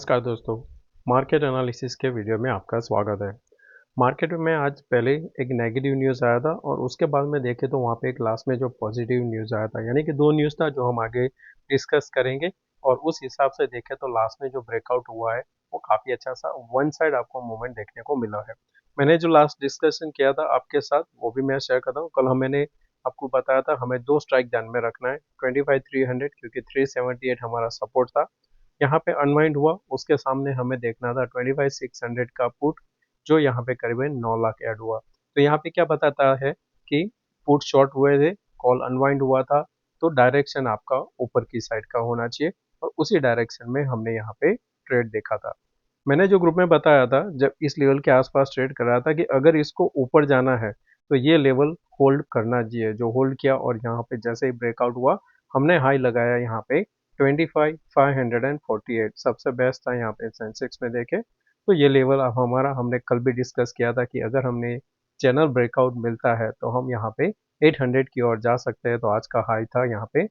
नमस्कार दोस्तों, market analysis के वीडियो में आपका स्वागत है। मार्केट में आज पहले एक नेगेटिव न्यूज़ आया था और उसके बाद में देखें तो वहाँ पे एक लास्ट में जो पॉजिटिव न्यूज़ आया था, यानी कि 2 न्यूज़ था जो हम आगे डिस्कस करेंगे और उस हिसाब से देखें तो लास्ट में जो ब्रेकआउट हुआ है, वो काफ़ी अच्छा सा वन साइड आपको मूवमेंट देखने को मिला है। मैंने जो लास्ट डिस्कशन किया था आपके साथ, वो भी मैं शेयर करता हूँ। कल मैंने आपको बताया था हमें 2 स्ट्राइक ध्यान में रखना है, 25,300 क्योंकि 378 हमारा सपोर्ट था। यहाँ पे अनवाइंड हुआ, उसके सामने हमें देखना था 25,600 का पुट जो यहाँ पे करीबन 9 लाख ऐड हुआ। तो यहाँ पे क्या बताता है कि पुट शॉर्ट हुए थे, कॉल अनवाइंड हुआ था, तो डायरेक्शन आपका ऊपर की साइड का होना चाहिए और उसी डायरेक्शन में हमने यहाँ पे ट्रेड देखा था। मैंने जो ग्रुप में बताया था जब इस लेवल के आसपास ट्रेड कर रहा था कि अगर इसको ऊपर जाना है तो ये लेवल होल्ड करना चाहिए, जो होल्ड किया और यहाँ पे जैसे ही ब्रेकआउट हुआ हमने हाई लगाया यहाँ पे 25,548 सबसे बेस्ट था यहाँ पे सेंसेक्स में देखे। तो ये लेवल अब हमारा हमने कल भी डिस्कस किया था कि अगर हमने चैनल ब्रेकआउट मिलता है तो हम यहाँ पे 800 की ओर जा सकते हैं। तो आज का हाई था यहाँ पे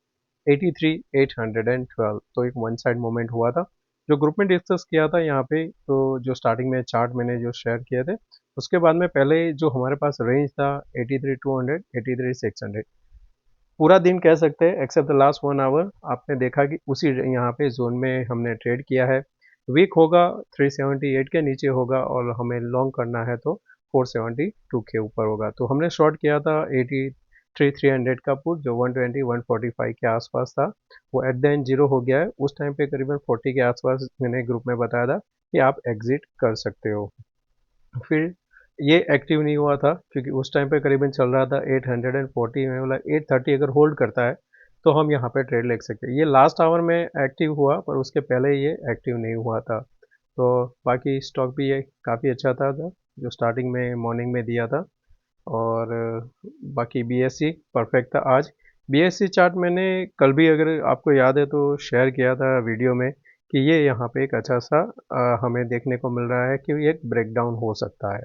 83,812, तो एक वन साइड मोमेंट हुआ था जो ग्रुप में डिस्कस किया था यहाँ पे। तो जो स्टार्टिंग में चार्ट मैंने जो शेयर किए थे उसके बाद में पहले जो हमारे पास रेंज था 83,200 83,600 पूरा दिन कह सकते हैं एक्सेप्ट द लास्ट 1 आवर आपने देखा कि उसी यहाँ पे जोन में हमने ट्रेड किया है। वीक होगा 378 के नीचे होगा और हमें लॉन्ग करना है तो 472 के ऊपर होगा। तो हमने शॉर्ट किया था 83,300 का पुट जो 120 145 के आसपास था, वो एट द एंड जीरो हो गया है। उस टाइम पे करीबन 40 के आसपास मैंने ग्रुप में बताया था कि आप एग्जिट कर सकते हो। फिर ये एक्टिव नहीं हुआ था क्योंकि उस टाइम पे करीबन चल रहा था 840 में, बोला 830 अगर होल्ड करता है तो हम यहाँ पे ट्रेड ले सकते हैं। ये लास्ट आवर में एक्टिव हुआ पर उसके पहले ये एक्टिव नहीं हुआ था। तो बाकी स्टॉक भी ये काफ़ी अच्छा था जो स्टार्टिंग में मॉर्निंग में दिया था। और बाकी बीएससी परफेक्ट था आज। बीएससी चार्ट मैंने कल भी अगर आपको याद है तो शेयर किया था वीडियो में कि ये यहाँ पे एक अच्छा सा हमें देखने को मिल रहा है कि ये एक ब्रेकडाउन हो सकता है।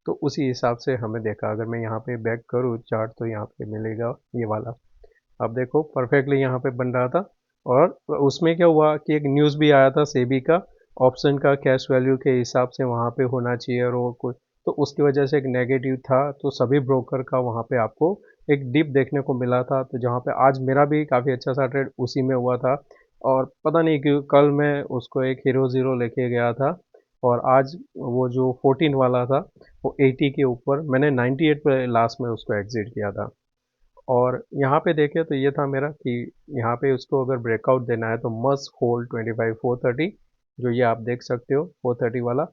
तो उसी हिसाब से हमें देखा, अगर मैं यहाँ पे बैक करूँ चार्ट तो यहाँ पे मिलेगा ये वाला। अब देखो परफेक्टली यहाँ पे बन रहा था और उसमें क्या हुआ कि एक न्यूज़ भी आया था सेबी का, ऑप्शन का कैश वैल्यू के हिसाब से वहाँ पे होना चाहिए और वो कुछ, तो उसकी वजह से एक नेगेटिव था। तो सभी ब्रोकर का वहाँ पे आपको एक डिप देखने को मिला था। तो जहाँ पे आज मेरा भी काफ़ी अच्छा सा ट्रेड उसी में हुआ था और पता नहीं क्यों कल मैं उसको एक हीरो ज़ीरो लेके गया था और आज वो जो 14 वाला था वो 80 के ऊपर मैंने 98 पे लास्ट में उसको एग्जिट किया था। और यहाँ पे देखें तो ये था मेरा कि यहाँ पे उसको अगर ब्रेकआउट देना है तो मस्ट होल्ड 25,430, जो ये आप देख सकते हो 430 वाला,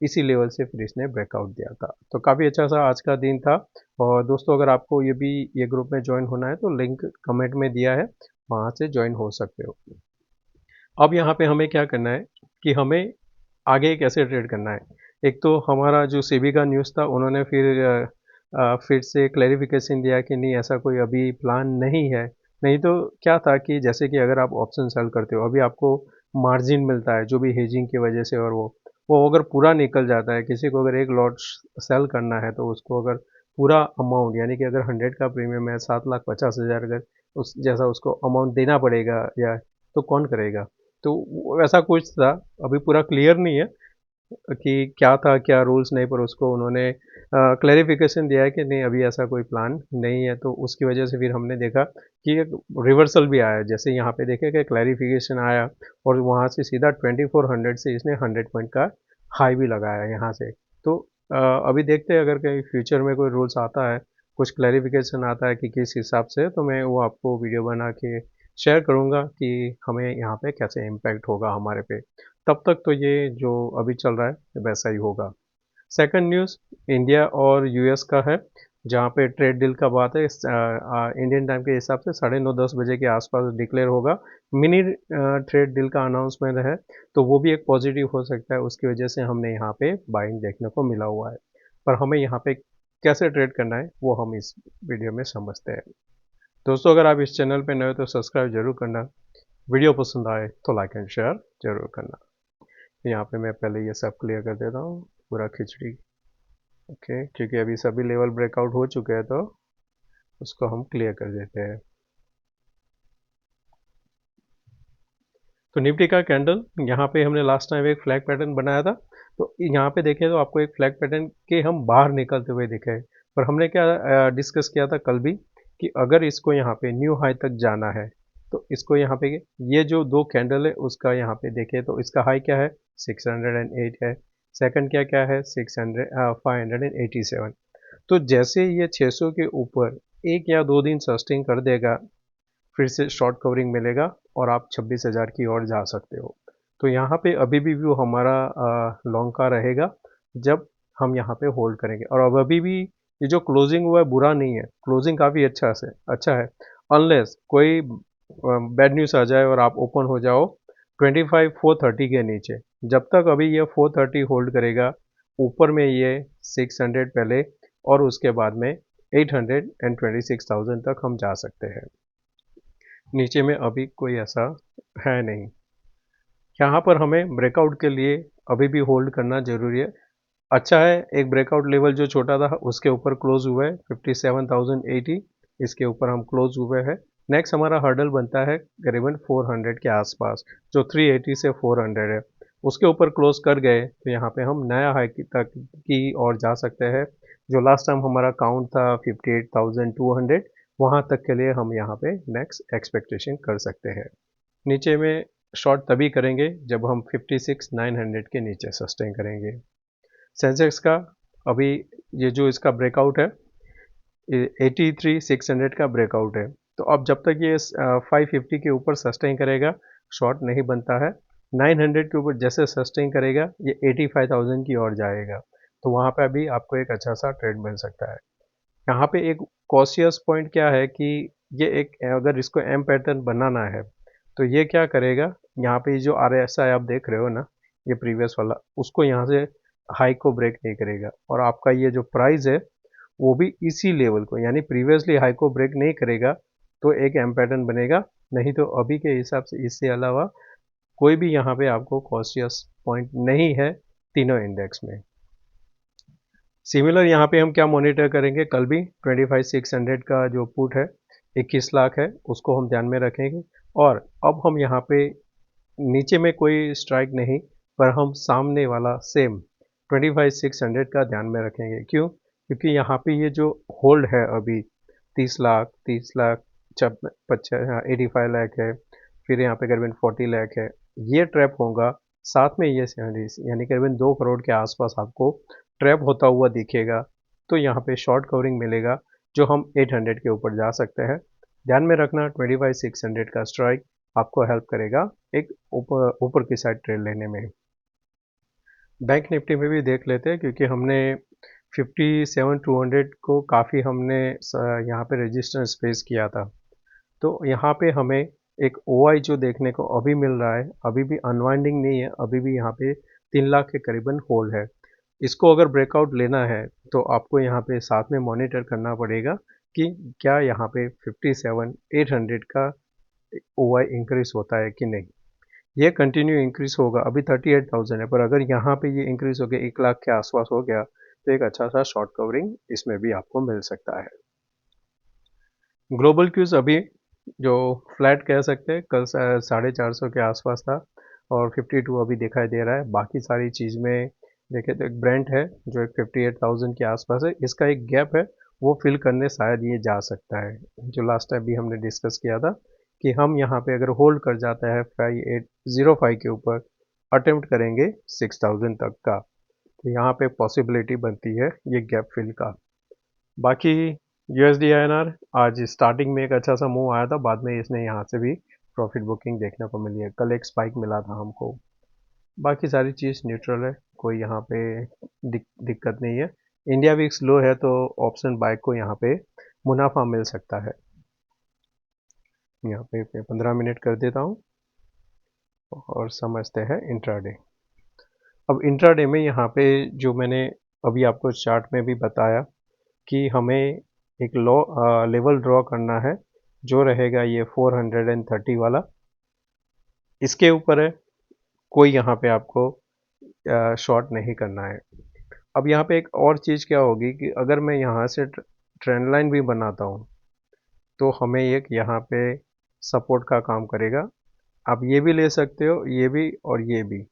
इसी लेवल से फिर इसने ब्रेकआउट दिया था। तो काफ़ी अच्छा सा आज का दिन था। और दोस्तों अगर आपको ये ग्रुप में ज्वाइन होना है तो लिंक कमेंट में दिया है, वहाँ से ज्वाइन हो सकते हो। अब यहाँ पे हमें क्या करना है कि हमें आगे कैसे ट्रेड करना है। एक तो हमारा जो सेबी का न्यूज़ था उन्होंने फिर से क्लैरिफिकेशन दिया कि नहीं ऐसा कोई अभी प्लान नहीं है। नहीं तो क्या था कि जैसे कि अगर आप ऑप्शन सेल करते हो अभी आपको मार्जिन मिलता है जो भी हेजिंग की वजह से, और वो अगर पूरा निकल जाता है, किसी को अगर एक लॉट सेल करना है तो उसको अगर पूरा अमाउंट, यानी कि अगर 100 का प्रीमियम है 7,50,000 अगर उस जैसा उसको अमाउंट देना पड़ेगा या, तो कौन करेगा। तो वैसा कुछ था, अभी पूरा क्लियर नहीं है कि क्या था क्या रूल्स नहीं, पर उसको उन्होंने क्लैरिफिकेशन दिया है कि नहीं अभी ऐसा कोई प्लान नहीं है। तो उसकी वजह से फिर हमने देखा कि एक रिवर्सल भी आया, जैसे यहाँ पे देखे कि क्लैरिफिकेशन आया और वहाँ से सीधा 2400 से इसने 100 पॉइंट का हाई भी लगाया यहाँ से। तो अभी देखते हैं अगर कहीं फ्यूचर में कोई रूल्स आता है, कुछ क्लैरिफिकेशन आता है कि किस हिसाब से, तो मैं वो आपको वीडियो बना के शेयर करूँगा कि हमें यहाँ पे कैसे इम्पैक्ट होगा हमारे पे। तब तक तो ये जो अभी चल रहा है वैसा ही होगा। सेकंड न्यूज़ इंडिया और यूएस का है, जहाँ पे ट्रेड डील का बात है। इंडियन टाइम के हिसाब से 9:30-10 बजे के आसपास डिक्लेयर होगा। मिनी ट्रेड डील का अनाउंसमेंट है, तो वो भी एक पॉजिटिव हो सकता है, उसकी वजह से हमने यहाँ पे बाइंग देखने को मिला हुआ है। पर हमें यहाँ पे कैसे ट्रेड करना है वो हम इस वीडियो में समझते हैं। दोस्तों अगर आप इस चैनल पे नए हो तो सब्सक्राइब जरूर करना, वीडियो पसंद आए तो लाइक एंड शेयर जरूर करना। यहाँ पे मैं पहले ये सब क्लियर कर देता हूँ, पूरा खिचड़ी। ओके, क्योंकि अभी सभी लेवल ब्रेकआउट हो चुके हैं तो उसको हम क्लियर कर देते हैं। तो निफ्टी का कैंडल यहाँ पे हमने लास्ट टाइम एक फ्लैग पैटर्न बनाया था, तो यहाँ पे देखें तो आपको एक फ्लैग पैटर्न के हम बाहर निकलते हुए दिखे हैं। पर हमने क्या डिस्कस किया था कल भी कि अगर इसको यहाँ पे न्यू हाई तक जाना है तो इसको यहाँ पे ये जो दो कैंडल है उसका यहाँ पे देखें तो इसका हाई क्या है 608 है, सेकंड क्या क्या है 587। तो जैसे ये 600 के ऊपर एक या दो दिन सस्टेन कर देगा फिर से शॉर्ट कवरिंग मिलेगा और आप 26,000 की ओर जा सकते हो। तो यहाँ पे अभी भी व्यू हमारा लॉन्ग का रहेगा जब हम यहाँ पे होल्ड करेंगे। और अब अभी भी ये जो क्लोजिंग हुआ है बुरा नहीं है, क्लोजिंग काफ़ी अच्छा है, अनलेस कोई बैड न्यूज़ आ जाए और आप ओपन हो जाओ 25,430 के नीचे। जब तक अभी ये 430 होल्ड करेगा, ऊपर में ये 600 पहले और उसके बाद में 826,000 तक हम जा सकते हैं। नीचे में अभी कोई ऐसा है नहीं। यहाँ पर हमें ब्रेकआउट के लिए अभी भी होल्ड करना जरूरी है। अच्छा है, एक ब्रेकआउट लेवल जो छोटा था उसके ऊपर क्लोज हुआ है 57,080, इसके ऊपर हम क्लोज हुए हैं। नेक्स्ट हमारा हर्डल बनता है करीबन 400 के आसपास, जो 380 से 400 है। उसके ऊपर क्लोज कर गए तो यहाँ पे हम नया हाई तक की ओर जा सकते हैं। जो लास्ट टाइम हमारा काउंट था 58,200, वहाँ तक के लिए हम यहाँ पे नेक्स्ट एक्सपेक्टेशन कर सकते हैं। नीचे में शॉर्ट तभी करेंगे जब हम 56,900 के नीचे सस्टेन करेंगे। सेंसेक्स का अभी ये जो इसका ब्रेकआउट है 83,600 का ब्रेकआउट है, तो अब जब तक ये 550 के ऊपर सस्टेन करेगा शॉर्ट नहीं बनता है। 900 के ऊपर जैसे सस्टेन करेगा ये 85,000 की ओर जाएगा, तो वहाँ पे अभी आपको एक अच्छा सा ट्रेड मिल सकता है। यहाँ पे एक कॉशियस पॉइंट क्या है कि ये एक अगर इसको एम पैटर्न बनाना है तो ये क्या करेगा, यहाँ पे जो आर एस आई आप देख रहे हो ना, ये प्रीवियस वाला, उसको यहाँ से हाई को ब्रेक नहीं करेगा और आपका ये जो प्राइस है वो भी इसी लेवल को यानी प्रीवियसली हाई को ब्रेक नहीं करेगा, तो एक एम पैटर्न बनेगा। नहीं तो अभी के हिसाब से इससे अलावा कोई भी यहाँ पे आपको कॉशियस पॉइंट नहीं है तीनों इंडेक्स में। सिमिलर यहाँ पे हम क्या मॉनिटर करेंगे, कल भी 25,600 का जो पुट है 21 लाख है, उसको हम ध्यान में रखेंगे। और अब हम यहाँ पे नीचे में कोई स्ट्राइक नहीं, पर हम सामने वाला सेम 25,600 का ध्यान में रखेंगे। क्यों? क्योंकि यहाँ पे ये जो होल्ड है अभी 30 लाख जब 85 लाख है, फिर यहाँ पे करीबन 40 लाख है, ये ट्रैप होगा। साथ में ये यानी करीबन 2 करोड़ के आसपास आपको ट्रैप होता हुआ दिखेगा, तो यहाँ पे शॉर्ट कवरिंग मिलेगा जो हम 800 के ऊपर जा सकते हैं। ध्यान में रखना 25,600 का स्ट्राइक आपको हेल्प करेगा एक ऊपर ऊपर की साइड ट्रेड लेने में। बैंक निफ्टी में भी देख लेते हैं क्योंकि हमने 57,200 को काफ़ी हमने यहाँ पे रेजिस्टेंस फेस किया था। तो यहाँ पे हमें एक OI जो देखने को अभी मिल रहा है, अभी भी अनवाइंडिंग नहीं है, अभी भी यहाँ पे 3 लाख के करीबन होल्ड है। इसको अगर ब्रेकआउट लेना है तो आपको यहाँ पे साथ में मॉनिटर करना पड़ेगा कि क्या यहाँ पे 57,800 का OI इंक्रीज होता है कि नहीं। ये कंटिन्यू इंक्रीज होगा, अभी 38,000 है, पर अगर यहाँ पे ये इंक्रीज हो गया 1 लाख के आसपास हो गया तो एक अच्छा सा शॉर्ट कवरिंग इसमें भी आपको मिल सकता है। ग्लोबल क्यूज अभी जो फ्लैट कह सकते हैं, कल 450 के आसपास था और 52 अभी दिखाई दे रहा है। बाकी सारी चीज़ में देखें तो एक ब्रेंट है जो एक 58,000 के आसपास है, इसका एक गैप है, वो फिल करने शायद ये जा सकता है। जो लास्ट टाइम भी हमने डिस्कस किया था कि हम यहाँ पे अगर होल्ड कर जाता है 5805 के ऊपर, अटेम्प्ट करेंगे 6,000 तक का, तो यहाँ पे पॉसिबिलिटी बनती है ये गैप फिल का। बाकी USD INR आज स्टार्टिंग में एक अच्छा सा मूव आया था, बाद में इसने यहाँ से भी प्रॉफिट बुकिंग देखने को मिली है, कल एक स्पाइक मिला था हमको। बाकी सारी चीज़ न्यूट्रल है, कोई यहाँ पे दिक्कत नहीं है। इंडिया विक्स लो है तो ऑप्शन बाय को यहाँ पे मुनाफा मिल सकता है। यहाँ पे मैं 15 मिनट कर देता हूँ और समझते हैं इंट्राडे। अब इंट्राडे में यहाँ पे जो मैंने अभी आपको चार्ट में भी बताया कि हमें एक लेवल ड्रॉ करना है जो रहेगा ये 430 वाला, इसके ऊपर है, कोई यहाँ पे आपको शॉर्ट नहीं करना है। अब यहाँ पे एक और चीज़ क्या होगी कि अगर मैं यहाँ से ट्रेंड लाइन भी बनाता हूँ तो हमें एक यहाँ पे सपोर्ट का काम करेगा आप ये भी ले सकते हो, ये भी और ये भी।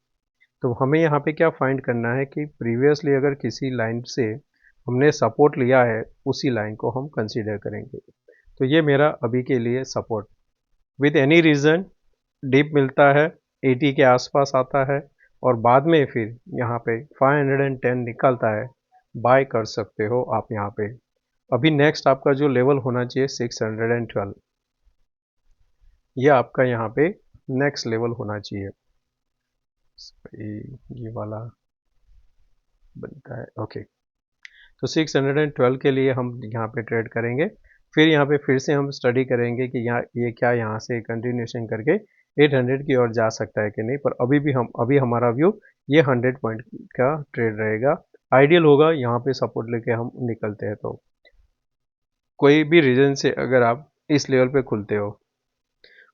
तो हमें यहाँ पे क्या फाइंड करना है कि प्रीवियसली अगर किसी लाइन से हमने सपोर्ट लिया है, उसी लाइन को हम कंसीडर करेंगे। तो ये मेरा अभी के लिए support with any reason deep मिलता है, 80 के आसपास आता है और बाद में फिर यहाँ पे 510 निकलता है, बाय कर सकते हो आप यहाँ पे। अभी नेक्स्ट आपका जो लेवल होना चाहिए 612, ये आपका यहाँ पे नेक्स्ट लेवल होना चाहिए। ये वाला बनता है, ओके। तो 612 के लिए हम यहाँ पे ट्रेड करेंगे। फिर यहाँ पे फिर से हम स्टडी करेंगे कि यहाँ ये क्या यहाँ से कंटिन्यूशन करके 800 की ओर जा सकता है कि नहीं। पर अभी हमारा व्यू ये 100 पॉइंट का ट्रेड रहेगा। आइडियल होगा यहाँ पे सपोर्ट लेके हम निकलते हैं। तो कोई भी रीजन से अगर आप इस लेवल पे खुलते हो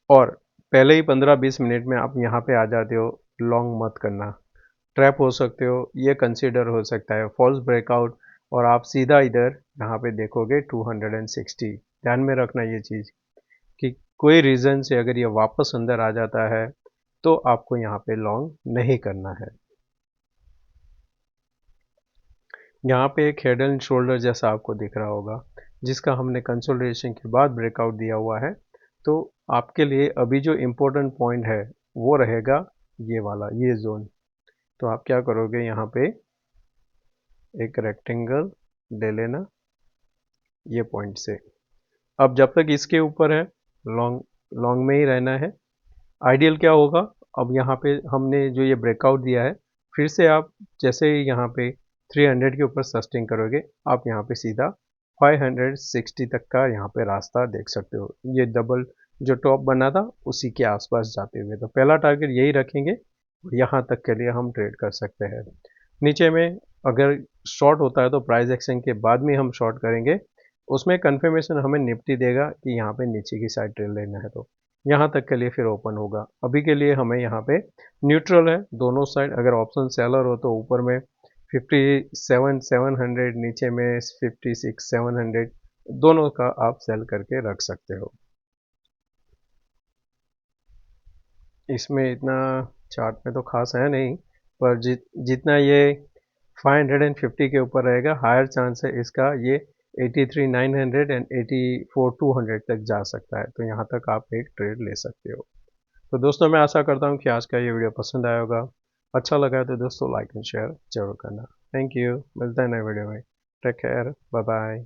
और पहले ही 15-20 मिनट में आप यहाँ पे आ जाते हो, लॉन्ग मत करना। ट्रैप हो सकते हो, ये कंसीडर हो सकता है फॉल्स ब्रेकआउट, और आप सीधा इधर यहाँ पे देखोगे 260। ध्यान में रखना ये चीज़ कि कोई रीज़न से अगर ये वापस अंदर आ जाता है तो आपको यहाँ पे लॉन्ग नहीं करना है। यहाँ पे एक हेड एंड शोल्डर जैसा आपको दिख रहा होगा, जिसका हमने कंसोलिडेशन के बाद ब्रेकआउट दिया हुआ है। तो आपके लिए अभी जो इम्पोर्टेंट पॉइंट है वो रहेगा ये वाला, ये जोन। तो आप क्या करोगे, यहाँ पे एक रेक्टेंगल ले लेना ये पॉइंट से। अब जब तक इसके ऊपर है, लॉन्ग लॉन्ग में ही रहना है। आइडियल क्या होगा, अब यहाँ पे हमने जो ये ब्रेकआउट दिया है, फिर से आप जैसे ही यहाँ पे 300 के ऊपर सस्टेन करोगे, आप यहाँ पे सीधा 560 तक का यहाँ पे रास्ता देख सकते हो। ये डबल जो टॉप बना था उसी के आसपास जाते हुए, तो पहला टारगेट यही रखेंगे। यहाँ तक के लिए हम ट्रेड कर सकते हैं। नीचे में अगर शॉर्ट होता है तो प्राइस एक्शन के बाद में हम शॉर्ट करेंगे। उसमें कंफर्मेशन हमें निफ्टी देगा कि यहाँ पे नीचे की साइड ट्रेड लेना है, तो यहाँ तक के लिए फिर ओपन होगा। अभी के लिए हमें यहाँ पे न्यूट्रल है दोनों साइड। अगर ऑप्शन सेलर हो तो ऊपर में 57,700, नीचे में 56,700, दोनों का आप सेल करके रख सकते हो। इसमें इतना चार्ट में तो खास है नहीं, पर जितना ये 550 के ऊपर रहेगा, हायर चांस है इसका ये 83,900 एंड 84,200 तक जा सकता है। तो यहाँ तक आप एक ट्रेड ले सकते हो। तो दोस्तों, मैं आशा करता हूँ कि आज का ये वीडियो पसंद आया होगा। अच्छा लगा है तो दोस्तों लाइक एंड शेयर जरूर करना। थैंक यू, मिलते हैं नए वीडियो में। Take care, bye bye.